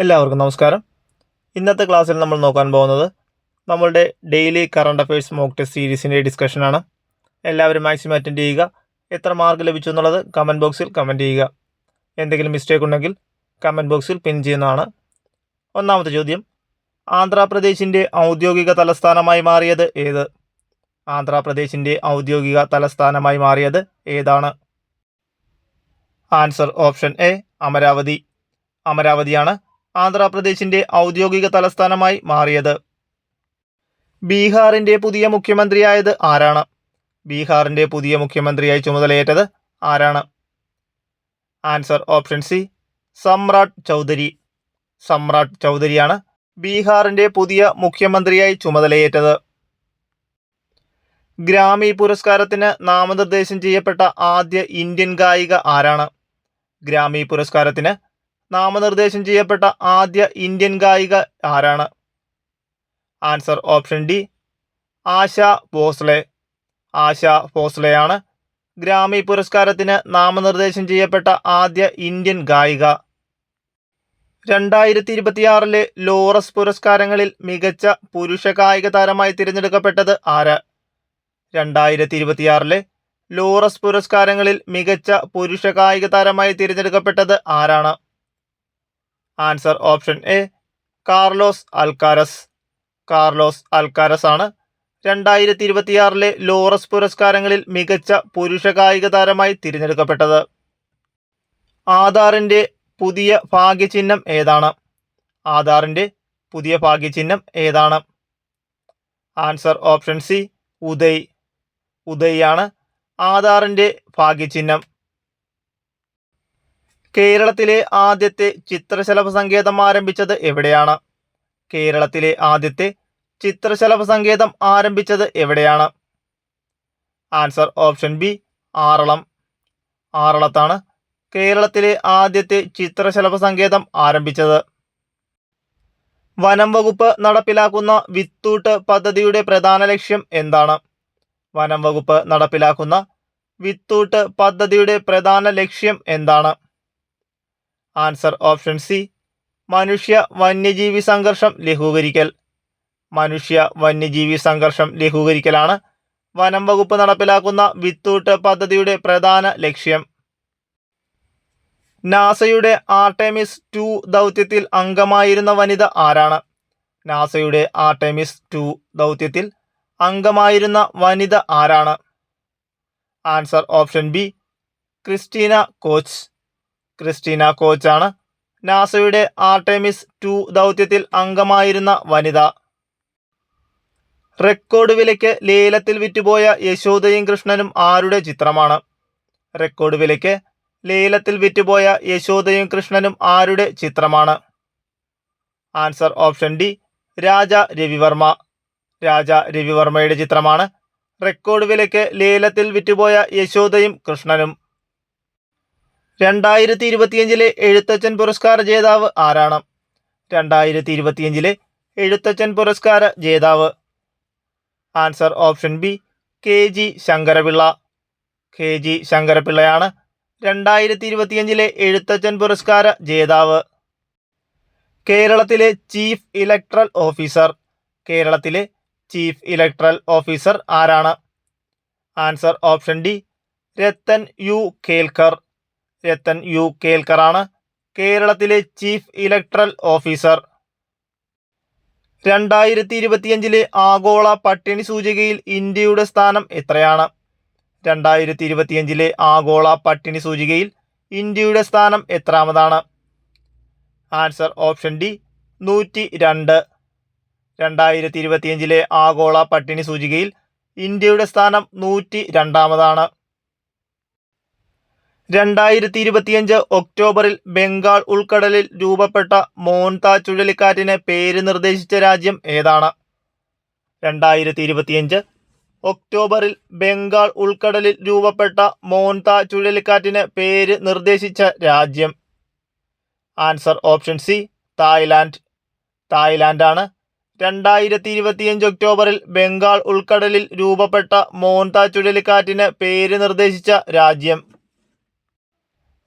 എല്ലാവർക്കും നമസ്കാരം. ഇന്നത്തെ ക്ലാസ്സിൽ നമ്മൾ നോക്കാൻ പോകുന്നത് നമ്മളുടെ daily current affairs mock test സീരീസിൻ്റെ ഡിസ്കഷനാണ്. എല്ലാവരും മാക്സിമം അറ്റൻഡ് ചെയ്യുക. എത്ര മാർക്ക് ലഭിച്ചു എന്നുള്ളത് കമൻറ്റ് ബോക്സിൽ കമൻറ്റ് ചെയ്യുക. എന്തെങ്കിലും മിസ്റ്റേക്ക് ഉണ്ടെങ്കിൽ കമൻറ്റ് ബോക്സിൽ പിൻ ചെയ്യുന്നതാണ്. ഒന്നാമത്തെ ചോദ്യം, ആന്ധ്രാപ്രദേശിൻ്റെ ഔദ്യോഗിക തലസ്ഥാനമായി മാറിയത് ഏത്? ആന്ധ്രാപ്രദേശിൻ്റെ ഔദ്യോഗിക തലസ്ഥാനമായി മാറിയത് ഏതാണ്? Answer option A, Amaravati. അമരാവതിയാണ് ആന്ധ്രാപ്രദേശിന്റെ ഔദ്യോഗിക തലസ്ഥാനമായി മാറിയത്. ബീഹാറിന്റെ പുതിയ മുഖ്യമന്ത്രിയായത് ആരാണ്? ബീഹാറിന്റെ പുതിയ മുഖ്യമന്ത്രിയായി ചുമതലയേറ്റത് ആരാണ്? Answer option C, Samrat Chaudhary. സമ്രാട്ട് ചൗധരിയാണ് ബീഹാറിന്റെ പുതിയ മുഖ്യമന്ത്രിയായി ചുമതലയേറ്റത്. ഗ്രാമി പുരസ്കാരത്തിന് നാമനിർദ്ദേശം ചെയ്യപ്പെട്ട ആദ്യ ഇന്ത്യൻ ഗായിക ആരാണ്? ഗ്രാമി പുരസ്കാരത്തിന് നാമനിർദ്ദേശം ചെയ്യപ്പെട്ട ആദ്യ ഇന്ത്യൻ ഗായിക ആരാണ്? ആൻസർ ഓപ്ഷൻ ഡി, ആശ ഭോസ്ലെ. ആശ ഭോസ്ലെയാണ് ഗ്രാമി പുരസ്കാരത്തിന് നാമനിർദ്ദേശം ചെയ്യപ്പെട്ട ആദ്യ ഇന്ത്യൻ ഗായിക. 2026 ലോറസ് പുരസ്കാരങ്ങളിൽ മികച്ച പുരുഷ കായിക താരമായി തിരഞ്ഞെടുക്കപ്പെട്ടത് ആര്? 2026 ലോറസ് പുരസ്കാരങ്ങളിൽ മികച്ച പുരുഷ കായിക താരമായി തിരഞ്ഞെടുക്കപ്പെട്ടത് ആരാണ്? Answer option A, Carlos Alcaraz. Carlos Alcaraz ആണ് 2026 ലോറസ് പുരസ്കാരങ്ങളിൽ മികച്ച പുരുഷ കായിക താരമായി തിരഞ്ഞെടുക്കപ്പെട്ടത്. ആധാറിന്റെ പുതിയ ഭാഗ്യചിഹ്നം ഏതാണ്? ആധാറിന്റെ പുതിയ ഭാഗ്യചിഹ്നം ഏതാണ്? Answer option C, Uday. Uday ആണ് ആധാറിന്റെ ഭാഗ്യചിഹ്നം. കേരളത്തിലെ ആദ്യത്തെ ചിത്രശലഭ സങ്കേതം ആരംഭിച്ചത് എവിടെയാണ്? കേരളത്തിലെ ആദ്യത്തെ ചിത്രശലഭ സങ്കേതം ആരംഭിച്ചത് എവിടെയാണ്? Answer option B, Aralam. ആറളത്താണ് കേരളത്തിലെ ആദ്യത്തെ ചിത്രശലഭ സങ്കേതം ആരംഭിച്ചത്. വനം വകുപ്പ് നടപ്പിലാക്കുന്ന വിത്തൂട്ട് പദ്ധതിയുടെ പ്രധാന ലക്ഷ്യം എന്താണ്? വനം വകുപ്പ് നടപ്പിലാക്കുന്ന വിത്തൂട്ട് പദ്ധതിയുടെ പ്രധാന ലക്ഷ്യം എന്താണ്? ആൻസർ ഓപ്ഷൻ സി, മനുഷ്യ വന്യജീവി സംഘർഷം ലഘൂകരിക്കൽ. മനുഷ്യ വന്യജീവി സംഘർഷം ലഘൂകരിക്കലാണ് വനം വകുപ്പ് നടപ്പിലാക്കുന്ന വിത്തൂട്ട് പദ്ധതിയുടെ പ്രധാന ലക്ഷ്യം. നാസയുടെ ആർടെമിസ് 2 ദൗത്യത്തിൽ അംഗമായിരുന്ന വനിത ആരാണ്? നാസയുടെ ആർടെമിസ് 2 ദൗത്യത്തിൽ അംഗമായിരുന്ന വനിത ആരാണ്? Answer option B, Christina Koch. Christina Koch ആണ് നാസയുടെ ആർടെമിസ് 2 ദൗത്യത്തിൽ അംഗമായിരുന്ന വനിത. റെക്കോർഡ് വിലയ്ക്ക് ലേലത്തിൽ വിറ്റുപോയ യശോദയും കൃഷ്ണനും ആരുടെ ചിത്രമാണ്? റെക്കോർഡ് വിലയ്ക്ക് ലേലത്തിൽ വിറ്റുപോയ യശോദയും കൃഷ്ണനും ആരുടെ ചിത്രമാണ്? ആൻസർ ഓപ്ഷൻ ഡി, രാജ രവിവർമ്മ. രാജ രവിവർമ്മയുടെ ചിത്രമാണ് റെക്കോർഡ് വിലയ്ക്ക് ലേലത്തിൽ വിറ്റുപോയ യശോദയും കൃഷ്ണനും. 2025 എഴുത്തച്ഛൻ പുരസ്കാര ജേതാവ് ആരാണ്? 2025 എഴുത്തച്ഛൻ പുരസ്കാര ജേതാവ്. Answer option B, KG Sankarapillai. KG ശങ്കരപിള്ളയാണ് 2025 എഴുത്തച്ഛൻ പുരസ്കാര ജേതാവ്. കേരളത്തിലെ ചീഫ് ഇലക്ടറൽ ഓഫീസർ. കേരളത്തിലെ ചീഫ് ഇലക്ടറൽ ഓഫീസർ ആരാണ്? Answer option D, Rathan U Kelkar. Rathan U Kelkar ആണ് കേരളത്തിലെ ചീഫ് ഇലക്ടറൽ ഓഫീസർ. 2025 ആഗോള പട്ടിണി സൂചികയിൽ ഇന്ത്യയുടെ സ്ഥാനം എത്രയാണ്? 2025 ആഗോള പട്ടിണി സൂചികയിൽ ഇന്ത്യയുടെ സ്ഥാനം എത്രാമതാണ്? Answer option D, 102. 2025 ആഗോള പട്ടിണി സൂചികയിൽ ഇന്ത്യയുടെ സ്ഥാനം 102ാമതാണ്. 2025 ഒക്ടോബറിൽ ബംഗാൾ ഉൾക്കടലിൽ രൂപപ്പെട്ട മോൺത ചുഴലിക്കാറ്റിന് പേര് നിർദ്ദേശിച്ച രാജ്യം ഏതാണ്? 2025 ഒക്ടോബറിൽ ബംഗാൾ ഉൾക്കടലിൽ രൂപപ്പെട്ട മോൺത ചുഴലിക്കാറ്റിന് പേര് നിർദ്ദേശിച്ച രാജ്യം. Answer option C, Thailand. തായ്ലാൻഡാണ് 2025 ഒക്ടോബറിൽ ബംഗാൾ ഉൾക്കടലിൽ രൂപപ്പെട്ട മോൺത ചുഴലിക്കാറ്റിന് പേര് നിർദ്ദേശിച്ച രാജ്യം.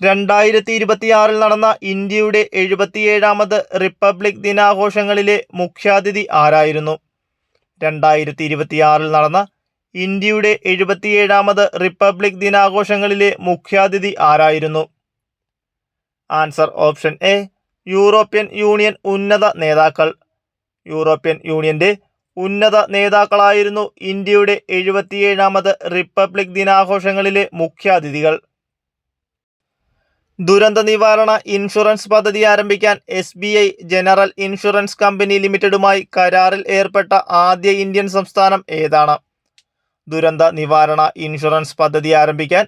2026 നടന്ന ഇന്ത്യയുടെ 77ാമത് റിപ്പബ്ലിക് ദിനാഘോഷങ്ങളിലെ മുഖ്യാതിഥി ആരായിരുന്നു? 2026 നടന്ന ഇന്ത്യയുടെ 77ാമത് റിപ്പബ്ലിക് ദിനാഘോഷങ്ങളിലെ മുഖ്യാതിഥി ആരായിരുന്നു? Answer option A, European union ഉന്നത നേതാക്കൾ. യൂറോപ്യൻ യൂണിയന്റെ ഉന്നത നേതാക്കളായിരുന്നു ഇന്ത്യയുടെ 77ാമത് റിപ്പബ്ലിക് ദിനാഘോഷങ്ങളിലെ മുഖ്യാതിഥികൾ. ദുരന്ത നിവാരണ ഇൻഷുറൻസ് പദ്ധതി ആരംഭിക്കാൻ SBI ജനറൽ ഇൻഷുറൻസ് കമ്പനി ലിമിറ്റഡുമായി കരാറിൽ ഏർപ്പെട്ട ആദ്യ ഇന്ത്യൻ സംസ്ഥാനം ഏതാണ്? ദുരന്ത നിവാരണ ഇൻഷുറൻസ് പദ്ധതി ആരംഭിക്കാൻ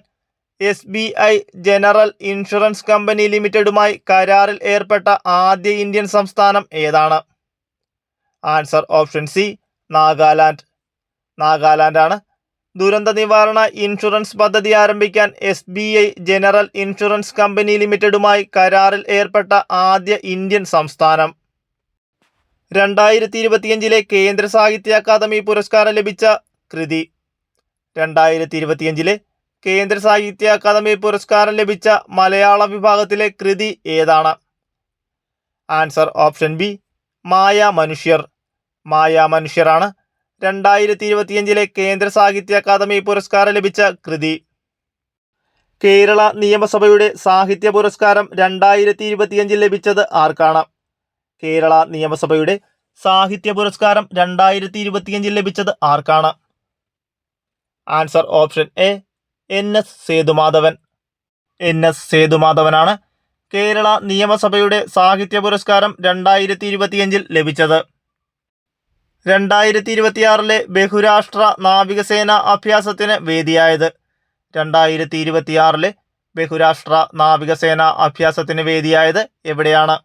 SBI ജനറൽ ഇൻഷുറൻസ് കമ്പനി ലിമിറ്റഡുമായി കരാറിൽ ഏർപ്പെട്ട ആദ്യ ഇന്ത്യൻ സംസ്ഥാനം ഏതാണ്? Answer option C, Nagaland. നാഗാലാൻഡാണ് ദുരന്ത നിവാരണ ഇൻഷുറൻസ് പദ്ധതി ആരംഭിക്കാൻ SBI ജനറൽ ഇൻഷുറൻസ് കമ്പനി ലിമിറ്റഡുമായി കരാറിൽ ഏർപ്പെട്ട ആദ്യ ഇന്ത്യൻ സംസ്ഥാനം. 2025 കേന്ദ്ര സാഹിത്യ അക്കാദമി പുരസ്കാരം ലഭിച്ച കൃതി. 2025 കേന്ദ്ര സാഹിത്യ അക്കാദമി പുരസ്കാരം ലഭിച്ച മലയാള വിഭാഗത്തിലെ കൃതി ഏതാണ്? Answer option B, Mayamanushyar. മായാമനുഷ്യരാണ് 2025 കേന്ദ്ര സാഹിത്യ അക്കാദമി പുരസ്കാരം ലഭിച്ച കൃതി. കേരള നിയമസഭയുടെ സാഹിത്യ പുരസ്കാരം 2025 ലഭിച്ചത് ആർക്കാണ്? കേരള നിയമസഭയുടെ സാഹിത്യ പുരസ്കാരം 2025 ലഭിച്ചത് ആർക്കാണ്? Answer option A, NS Sethumadhavan. NS സേതുമാധവനാണ് കേരള നിയമസഭയുടെ സാഹിത്യ പുരസ്കാരം 2025 ലഭിച്ചത്. 2026 ബഹുരാഷ്ട്ര നാവികസേന അഭ്യാസത്തിന് വേദിയായത്. 2026 ബഹുരാഷ്ട്ര നാവികസേന അഭ്യാസത്തിന് വേദിയായത് എവിടെയാണ്?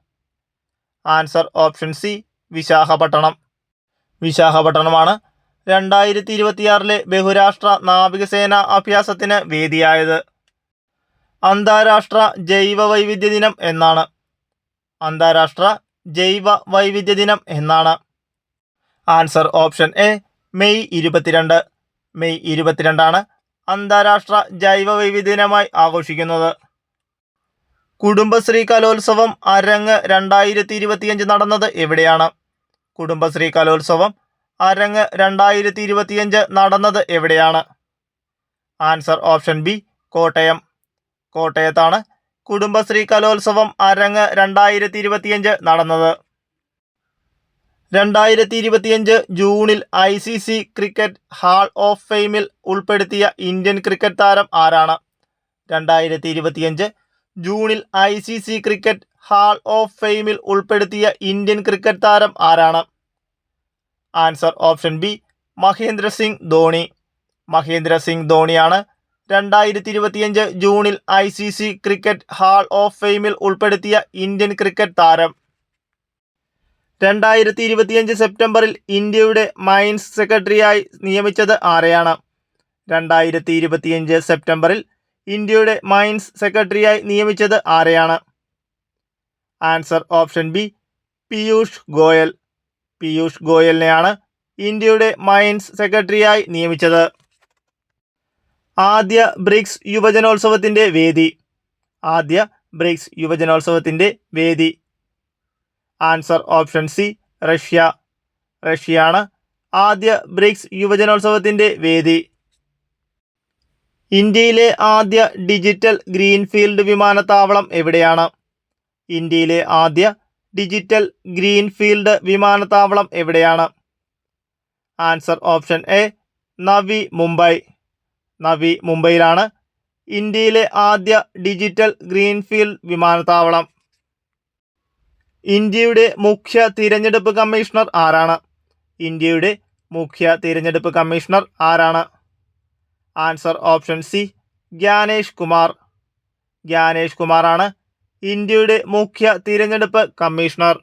Answer option C, Visakhapatnam. വിശാഖപട്ടണമാണ് 2026 ബഹുരാഷ്ട്ര നാവികസേന അഭ്യാസത്തിന് വേദിയായത്. അന്താരാഷ്ട്ര ജൈവ വൈവിധ്യ ദിനം എന്നാണ്? അന്താരാഷ്ട്ര ജൈവ വൈവിധ്യ ദിനം എന്നാണ്? Answer option A, May 22. May 22 അന്താരാഷ്ട്ര ജൈവ വൈവിധ്യ ദിനമായി ആഘോഷിക്കുന്നത്. കുടുംബശ്രീ കലോത്സവം അരങ്ങ് 2025 നടന്നത് എവിടെയാണ്? കുടുംബശ്രീ കലോത്സവം അരങ്ങ് 2025 നടന്നത് എവിടെയാണ്? Answer option B, Kottayam. കോട്ടയത്താണ് കുടുംബശ്രീ കലോത്സവം അരങ്ങ് 2025 നടന്നത്. 2025 ജൂണിൽ ICC ക്രിക്കറ്റ് ഹാൾ ഓഫ് ഫെയിമിൽ ഉൾപ്പെടുത്തിയ ഇന്ത്യൻ ക്രിക്കറ്റ് താരം ആരാണ്? 2025 ജൂണിൽ ICC ക്രിക്കറ്റ് ഹാൾ ഓഫ് ഫെയിമിൽ ഉൾപ്പെടുത്തിയ ഇന്ത്യൻ ക്രിക്കറ്റ് താരം ആരാണ്? Answer option B, Mahendra Singh Dhoni. Mahendra Singh ധോണിയാണ് 2025 ജൂണിൽ ICC ക്രിക്കറ്റ് ഹാൾ ഓഫ് ഫെയിമിൽ ഉൾപ്പെടുത്തിയ ഇന്ത്യൻ ക്രിക്കറ്റ് താരം. 2025 സെപ്റ്റംബറിൽ ഇന്ത്യയുടെ മൈൻസ് സെക്രട്ടറിയായി നിയമിച്ചത് ആരെയാണ്? 2025 സെപ്റ്റംബറിൽ ഇന്ത്യയുടെ മൈൻസ് സെക്രട്ടറിയായി നിയമിച്ചത് ആരെയാണ്? Answer option B, Piyush Goyal. Piyush ഗോയലിനെയാണ് ഇന്ത്യയുടെ മൈൻസ് സെക്രട്ടറിയായി നിയമിച്ചത്. ആദ്യ ബ്രിക്സ് യുവജനോത്സവത്തിൻ്റെ വേദി. ആദ്യ ബ്രിക്സ് യുവജനോത്സവത്തിൻ്റെ വേദി. Answer option C, Russia. റഷ്യയാണ് ആദ്യ ബ്രിക്സ് യുവജനോത്സവത്തിൻ്റെ വേദി. ഇന്ത്യയിലെ ആദ്യ ഡിജിറ്റൽ ഗ്രീൻഫീൽഡ് വിമാനത്താവളം എവിടെയാണ്? ഇന്ത്യയിലെ ആദ്യ ഡിജിറ്റൽ ഗ്രീൻഫീൽഡ് വിമാനത്താവളം എവിടെയാണ്? Answer option A, Navi Mumbai. Navi മുംബൈയിലാണ് ഇന്ത്യയിലെ ആദ്യ ഡിജിറ്റൽ ഗ്രീൻഫീൽഡ് വിമാനത്താവളം. ഇന്ത്യയുടെ മുഖ്യ തിരഞ്ഞെടുപ്പ് കമ്മീഷണർ ആരാണ്? ഇന്ത്യയുടെ മുഖ്യ തിരഞ്ഞെടുപ്പ് കമ്മീഷണർ ആരാണ്? Answer option C, Gyanesh Kumar. Gyanesh കുമാറാണ് ഇന്ത്യയുടെ മുഖ്യ തിരഞ്ഞെടുപ്പ് കമ്മീഷണർ.